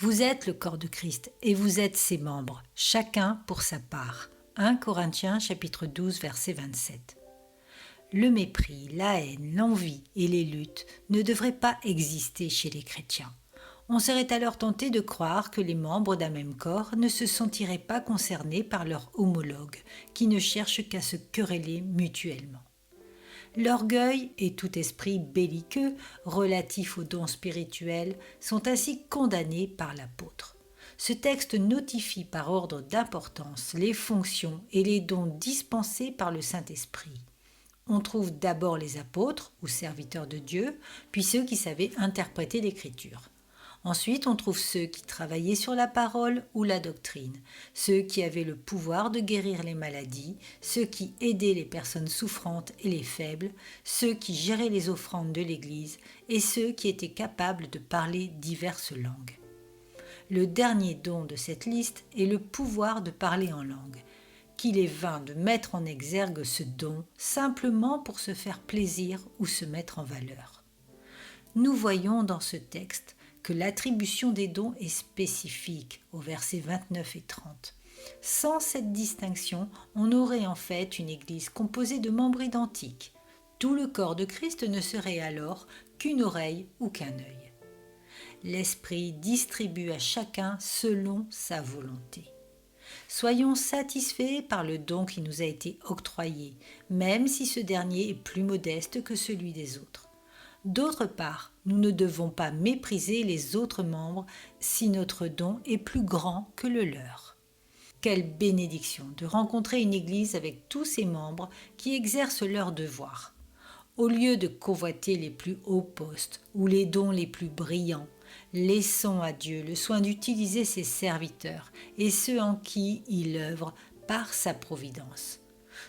Vous êtes le corps de Christ et vous êtes ses membres, chacun pour sa part. 1 Corinthiens chapitre 12 verset 27. Le mépris, la haine, l'envie et les luttes ne devraient pas exister chez les chrétiens. On serait alors tenté de croire que les membres d'un même corps ne se sentiraient pas concernés par leurs homologues, qui ne cherchent qu'à se quereller mutuellement. L'orgueil et tout esprit belliqueux relatif aux dons spirituels sont ainsi condamnés par l'apôtre. Ce texte notifie par ordre d'importance les fonctions et les dons dispensés par le Saint-Esprit. On trouve d'abord les apôtres ou serviteurs de Dieu, puis ceux qui savaient interpréter l'Écriture. Ensuite, on trouve ceux qui travaillaient sur la parole ou la doctrine, ceux qui avaient le pouvoir de guérir les maladies, ceux qui aidaient les personnes souffrantes et les faibles, ceux qui géraient les offrandes de l'Église et ceux qui étaient capables de parler diverses langues. Le dernier don de cette liste est le pouvoir de parler en langue. Qu'il est vain de mettre en exergue ce don simplement pour se faire plaisir ou se mettre en valeur. Nous voyons dans ce texte que l'attribution des dons est spécifique aux versets 29 et 30. Sans cette distinction, on aurait en fait une Église composée de membres identiques. Tout le corps de Christ ne serait alors qu'une oreille ou qu'un œil. L'Esprit distribue à chacun selon sa volonté. Soyons satisfaits par le don qui nous a été octroyé, même si ce dernier est plus modeste que celui des autres. D'autre part, nous ne devons pas mépriser les autres membres si notre don est plus grand que le leur. Quelle bénédiction de rencontrer une Église avec tous ses membres qui exercent leurs devoirs. Au lieu de convoiter les plus hauts postes ou les dons les plus brillants, laissons à Dieu le soin d'utiliser ses serviteurs et ceux en qui il œuvre par sa providence.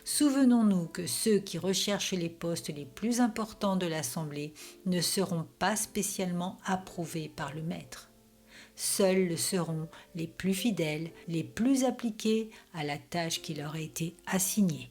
Souvenons-nous que ceux qui recherchent les postes les plus importants de l'Assemblée ne seront pas spécialement approuvés par le Maître. Seuls le seront les plus fidèles, les plus appliqués à la tâche qui leur a été assignée.